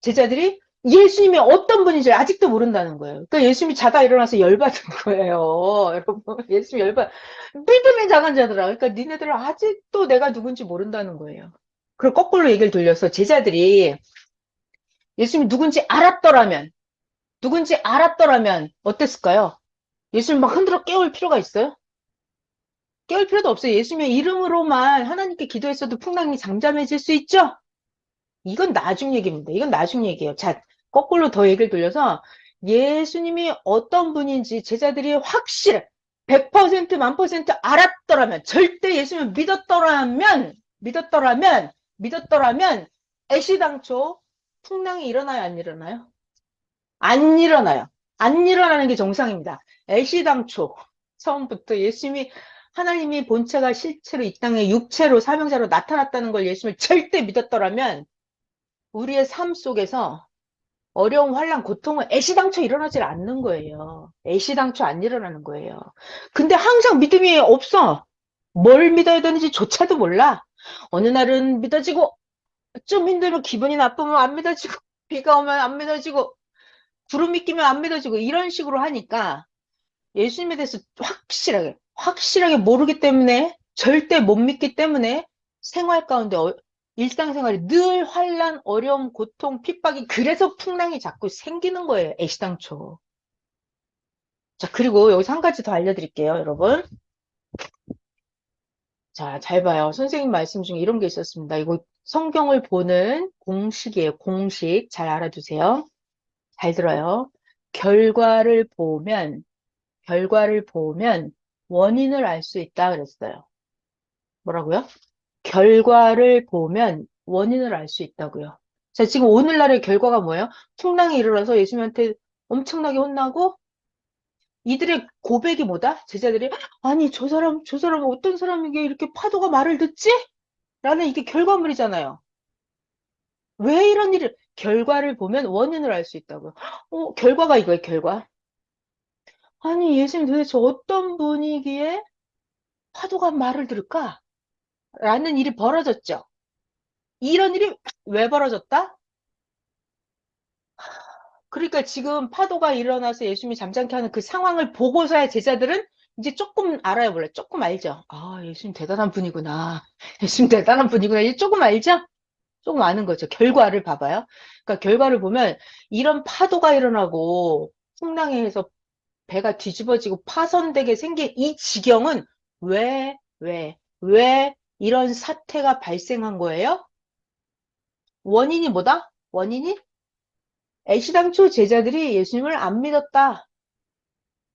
제자들이 예수님이 어떤 분인지 아직도 모른다는 거예요. 그러니까 예수님이 자다 일어나서 열받은 거예요. 여러분, 믿음이 작은 자들아. 그러니까 니네들은 아직도 내가 누군지 모른다는 거예요. 그리고 거꾸로 얘기를 돌려서 제자들이 예수님이 누군지 알았더라면 어땠을까요? 예수님 막 흔들어 깨울 필요가 있어요? 깨울 필요도 없어요. 예수님의 이름으로만 하나님께 기도했어도 풍랑이 잠잠해질 수 있죠? 이건 나중 얘기입니다. 이건 나중 얘기예요. 자, 거꾸로 더 얘기를 돌려서 예수님이 어떤 분인지 제자들이 100% 1000% 알았더라면, 절대 예수님을 믿었더라면, 애시당초 풍랑이 일어나요, 안 일어나요? 안 일어나요. 안 일어나는 게 정상입니다. 애시당초 처음부터 예수님이 하나님이 본체가 실체로 이 땅에 육체로 사명자로 나타났다는 걸 예수님을 절대 믿었더라면 우리의 삶 속에서 어려움, 환란, 고통은 애시당초 일어나질 않는 거예요. 애시당초 안 일어나는 거예요. 근데 항상 믿음이 없어. 뭘 믿어야 되는지조차도 몰라. 어느 날은 믿어지고 좀 힘들면 기분이 나쁘면 안 믿어지고 비가 오면 안 믿어지고 구름이 끼면 안 믿어지고 이런 식으로 하니까 예수님에 대해서 확실하게 모르기 때문에 절대 못 믿기 때문에 생활 가운데 일상생활이 늘 환란, 어려움, 고통, 핍박이 그래서 풍랑이 자꾸 생기는 거예요. 애시당초. 자, 그리고 여기서 한 가지 더 알려드릴게요, 여러분. 자, 잘 봐요. 선생님 말씀 중에 이런 게 있었습니다. 이거 성경을 보는 공식이에요. 공식. 잘 알아두세요. 잘 들어요. 결과를 보면 원인을 알 수 있다 그랬어요. 뭐라고요? 결과를 보면 원인을 알 수 있다고요. 자, 지금 오늘날의 결과가 뭐예요? 풍랑이 일어나서 예수님한테 엄청나게 혼나고 이들의 고백이 뭐다? 제자들이 아니 저 사람 어떤 사람이게 이렇게 파도가 말을 듣지? 라는 이게 결과물이잖아요. 왜 이런 일을 결과를 보면 원인을 알 수 있다고요. 결과가 이거예요, 결과. 아니 예수님 도대체 어떤 분위기에 파도가 말을 들을까? 라는 일이 벌어졌죠. 이런 일이 왜 벌어졌다? 그러니까 지금 파도가 일어나서 예수님이 잠잠케 하는 그 상황을 보고서야 제자들은 이제 조금 알아요, 몰라요? 조금 알죠? 아, 예수님 대단한 분이구나. 예수님 대단한 분이구나. 이제 조금 알죠? 조금 아는 거죠. 결과를 봐봐요. 그러니까 결과를 보면 이런 파도가 일어나고 풍랑에 의해서 배가 뒤집어지고 파손되게 생긴 이 지경은 왜 이런 사태가 발생한 거예요? 원인이 뭐다? 원인이 애시당초 제자들이 예수님을 안 믿었다.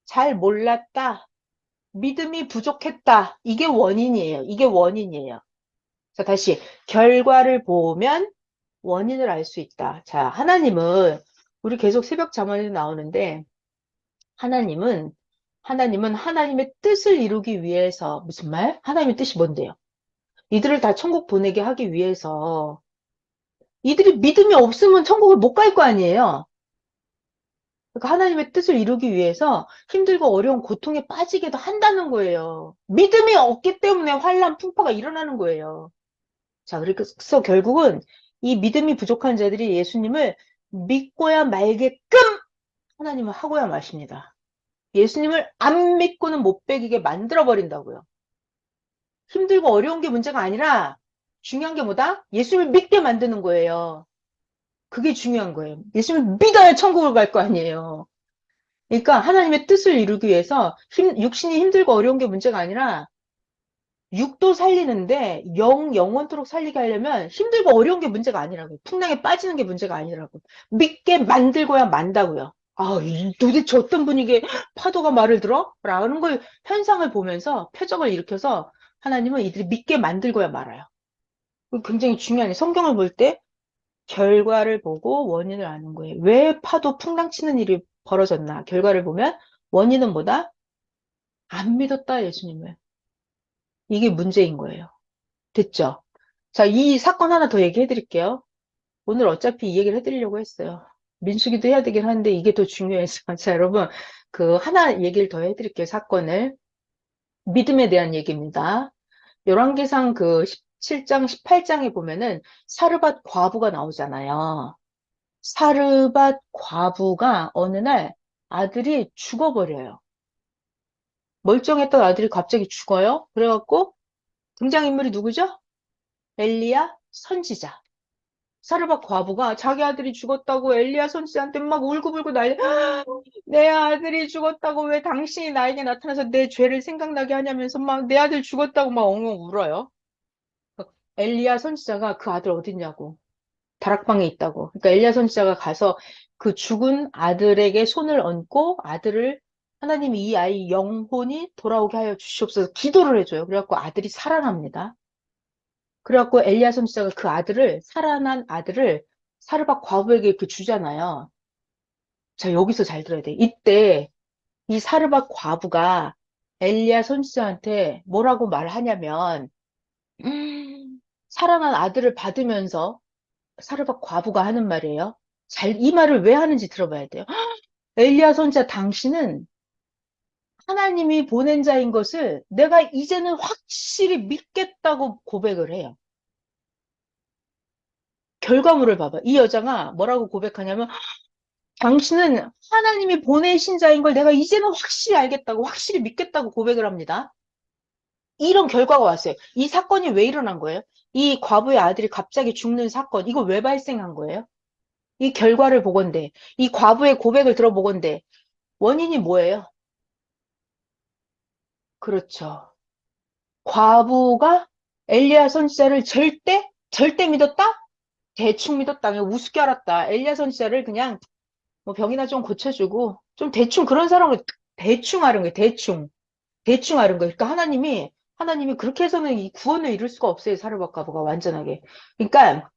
잘 몰랐다. 믿음이 부족했다. 이게 원인이에요. 이게 원인이에요. 자, 다시. 결과를 보면 원인을 알 수 있다. 자, 하나님은, 우리 계속 새벽 잠언에 나오는데, 하나님은 하나님의 뜻을 이루기 위해서, 무슨 말? 하나님의 뜻이 뭔데요? 이들을 다 천국 보내게 하기 위해서, 이들이 믿음이 없으면 천국을 못 갈 거 아니에요? 그러니까 하나님의 뜻을 이루기 위해서 힘들고 어려운 고통에 빠지게도 한다는 거예요. 믿음이 없기 때문에 환란, 풍파가 일어나는 거예요. 자, 그래서 결국은 이 믿음이 부족한 자들이 예수님을 믿고야 말게끔 하나님은 하고야 마십니다. 예수님을 안 믿고는 못 베기게 만들어버린다고요. 힘들고 어려운 게 문제가 아니라 중요한 게 뭐다? 예수님을 믿게 만드는 거예요. 그게 중요한 거예요. 예수님을 믿어야 천국을 갈 거 아니에요. 그러니까 하나님의 뜻을 이루기 위해서 육신이 힘들고 어려운 게 문제가 아니라 육도 살리는데 영원토록 살리게 하려면 힘들고 어려운 게 문제가 아니라고요. 풍랑에 빠지는 게 문제가 아니라고. 믿게 만들고야 만다고요. 아, 도대체 어떤 분위기에 파도가 말을 들어? 라는 걸 현상을 보면서 표적을 일으켜서 하나님은 이들이 믿게 만들고야 말아요. 굉장히 중요한 성경을 볼 때 결과를 보고 원인을 아는 거예요. 왜 파도 풍랑 치는 일이 벌어졌나? 결과를 보면 원인은 뭐다? 안 믿었다, 예수님을. 이게 문제인 거예요. 됐죠? 자, 이 사건 하나 더 얘기해 드릴게요. 오늘 어차피 이 얘기를 해드리려고 했어요. 민수기도 해야 되긴 하는데 이게 더 중요해서. 자, 여러분, 그 하나 얘기를 더 해드릴게요, 사건을. 믿음에 대한 얘기입니다. 열왕기상 그 17장, 18장에 보면은 사르밧 과부가 나오잖아요. 사르밧 과부가 어느 날 아들이 죽어버려요. 멀쩡했던 아들이 갑자기 죽어요. 그래갖고 등장인물이 누구죠? 엘리야 선지자. 사르밧 과부가 자기 아들이 죽었다고 엘리야 선지자한테 막 울고불고 난리. 내 아들이 죽었다고 왜 당신이 나에게 나타나서 내 죄를 생각나게 하냐면서 막 내 아들 죽었다고 막 엉엉 울어요. 엘리야 선지자가 그 아들 어딨냐고. 다락방에 있다고. 그러니까 엘리야 선지자가 가서 그 죽은 아들에게 손을 얹고 아들을 하나님이 이 아이 영혼이 돌아오게 하여 주시옵소서 기도를 해줘요. 그래갖고 아들이 살아납니다. 그래갖고 엘리야 선지자가 그 살아난 아들을 사르밧 과부에게 이렇게 주잖아요. 자, 여기서 잘 들어야 돼. 이때 이 사르밧 과부가 엘리야 선지자한테 뭐라고 말하냐면, 살아난 아들을 받으면서 사르밧 과부가 하는 말이에요. 이 말을 왜 하는지 들어봐야 돼요. 엘리야 선지자, 당신은 하나님이 보낸 자인 것을 내가 이제는 확실히 믿겠다고 고백을 해요. 결과물을 봐봐. 이 여자가 뭐라고 고백하냐면, 당신은 하나님이 보내신 자인 걸 내가 이제는 확실히 알겠다고, 확실히 믿겠다고 고백을 합니다. 이런 결과가 왔어요. 이 사건이 왜 일어난 거예요? 이 과부의 아들이 갑자기 죽는 사건, 이거 왜 발생한 거예요? 이 결과를 보건대, 이 과부의 고백을 들어보건대, 원인이 뭐예요? 그렇죠. 과부가 엘리야 선지자를 절대 믿었다? 대충 믿었다. 그냥 우습게 알았다. 엘리야 선지자를 그냥 뭐 병이나 좀 고쳐주고, 좀 대충 그런 사람으로 대충 아는 거예요. 대충 아는 거예요. 그러니까 하나님이 그렇게 해서는 이 구원을 이룰 수가 없어요. 사르밧 과부가 완전하게. 그러니까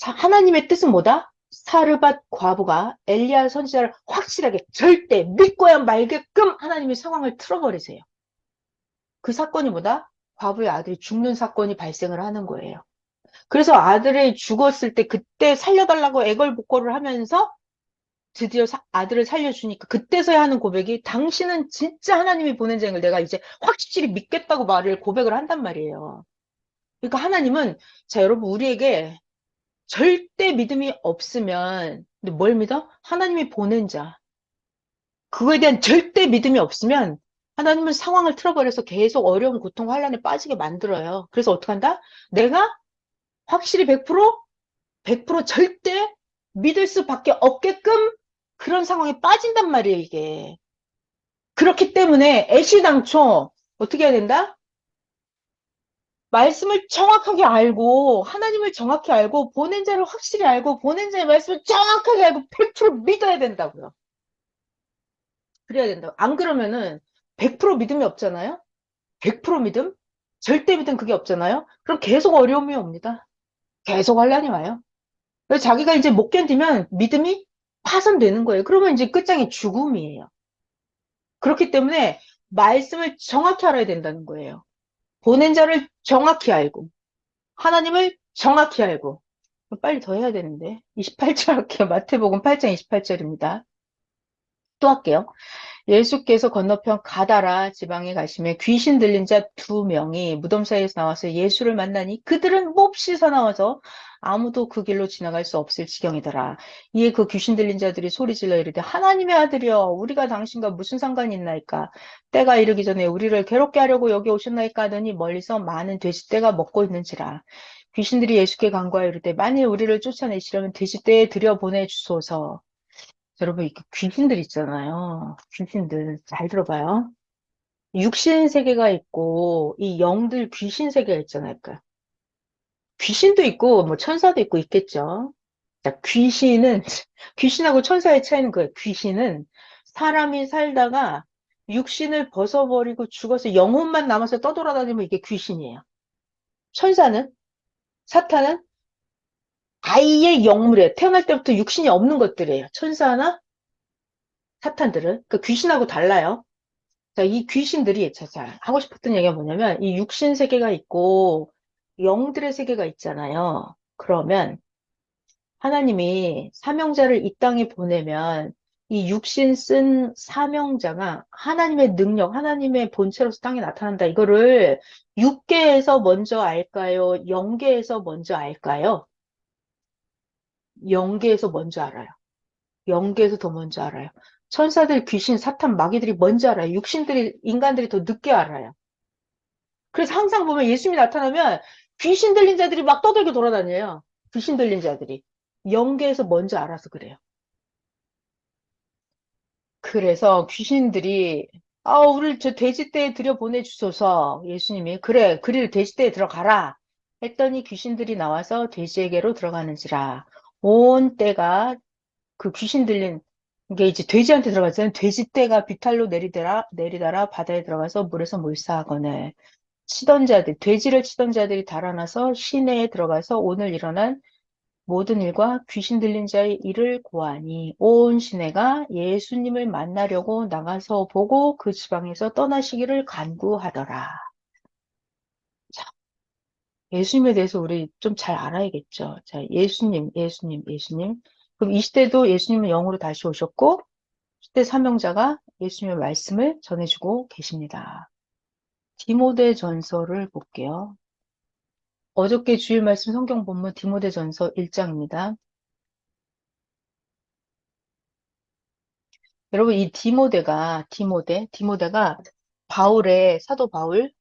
하나님의 뜻은 뭐다? 사르밧 과부가 엘리야 선지자를 확실하게 절대 믿고야 말게끔 하나님이 상황을 틀어버리세요. 그 사건이 뭐다? 과부의 아들이 죽는 사건이 발생을 하는 거예요. 그래서 아들이 죽었을 때 그때 살려달라고 애걸복걸을 하면서 드디어 아들을 살려주니까 그때서야 하는 고백이, 당신은 진짜 하나님이 보낸 자인 걸 내가 이제 확실히 믿겠다고 고백을 한단 말이에요. 그러니까 하나님은, 자, 여러분, 우리에게 절대 믿음이 없으면, 근데 뭘 믿어? 하나님이 보낸 자. 그거에 대한 절대 믿음이 없으면 하나님은 상황을 틀어버려서 계속 어려운 고통, 환란에 빠지게 만들어요. 그래서 어떻게 한다? 내가 확실히 100% 절대 믿을 수밖에 없게끔 그런 상황에 빠진단 말이에요, 이게. 그렇기 때문에 애시당초 어떻게 해야 된다? 말씀을 정확하게 알고, 하나님을 정확히 알고, 보낸 자를 확실히 알고, 보낸 자의 말씀을 정확하게 알고 100% 믿어야 된다고요. 그래야 된다고. 안 그러면은 100% 믿음이 없잖아요? 100% 믿음? 절대 믿음 그게 없잖아요? 그럼 계속 어려움이 옵니다. 계속 환란이 와요. 그래서 자기가 이제 못 견디면 믿음이 파손되는 거예요. 그러면 이제 끝장이 죽음이에요. 그렇기 때문에 말씀을 정확히 알아야 된다는 거예요. 보낸 자를 정확히 알고, 하나님을 정확히 알고. 빨리 더 해야 되는데. 28절 할게요. 마태복음 8장 28절입니다. 또 할게요. 예수께서 건너편 가다라 지방에 가시매 귀신 들린 자 2명이 무덤 사이에서 나와서 예수를 만나니 그들은 몹시 사나워서 아무도 그 길로 지나갈 수 없을 지경이더라. 이에 그 귀신 들린 자들이 소리질러 이르되, 하나님의 아들이여, 우리가 당신과 무슨 상관이 있나이까? 때가 이르기 전에 우리를 괴롭게 하려고 여기 오셨나이까 하더니 멀리서 많은 돼지떼가 먹고 있는지라. 귀신들이 예수께 간구하여 이르되, 만일 우리를 쫓아내시려면 돼지떼에 들여보내 주소서. 여러분, 이렇게 귀신들 있잖아요. 귀신들. 잘 들어봐요. 육신 세계가 있고, 이 영들 귀신 세계가 있잖아요. 그러니까 귀신도 있고, 뭐, 천사도 있고, 있겠죠. 자, 귀신하고 천사의 차이는 그거예요. 귀신은 사람이 살다가 육신을 벗어버리고 죽어서 영혼만 남아서 떠돌아다니면 이게 귀신이에요. 천사는, 사탄은 아예 영물이에요. 태어날 때부터 육신이 없는 것들이에요. 천사나 사탄들은. 그 귀신하고 달라요. 자, 이 귀신들이, 자, 하고 싶었던 얘기가 뭐냐면, 이 육신 세계가 있고, 영들의 세계가 있잖아요. 그러면, 하나님이 사명자를 이 땅에 보내면, 이 육신 쓴 사명자가 하나님의 능력, 하나님의 본체로서 땅에 나타난다. 이거를 육계에서 먼저 알까요? 영계에서 먼저 알까요? 영계에서 먼저 알아요. 영계에서 더 먼저 알아요. 천사들, 귀신, 사탄, 마귀들이 먼저 알아요. 인간들이 더 늦게 알아요. 그래서 항상 보면 예수님이 나타나면 귀신 들린 자들이 막 떠들고 돌아다녀요. 귀신 들린 자들이. 영계에서 먼저 알아서 그래요. 그래서 귀신들이, 우리 저 돼지떼에 들여보내주소서. 예수님이, 그래, 그리를 돼지떼에 들어가라. 했더니 귀신들이 나와서 돼지에게로 들어가는지라. 온 떼가 그 귀신 들린 게 이제 돼지한테 들어갔잖아요. 돼지떼가 비탈로 내리다라 바다에 들어가서 물에서 몰사하거늘. 돼지를 치던 자들이 달아나서 시내에 들어가서 오늘 일어난 모든 일과 귀신 들린 자의 일을 고하니 온 시내가 예수님을 만나려고 나가서 보고 그 지방에서 떠나시기를 간구하더라. 자, 예수님에 대해서 우리 좀 잘 알아야겠죠. 자, 예수님, 예수님, 예수님. 그럼 이 시대도 예수님은 영으로 다시 오셨고, 시대 사명자가 예수님의 말씀을 전해주고 계십니다. 디모데 전서를 볼게요. 어저께 주일 말씀 성경 본문 디모데 전서 1장입니다. 여러분, 이 디모데가 바울의, 사도 바울,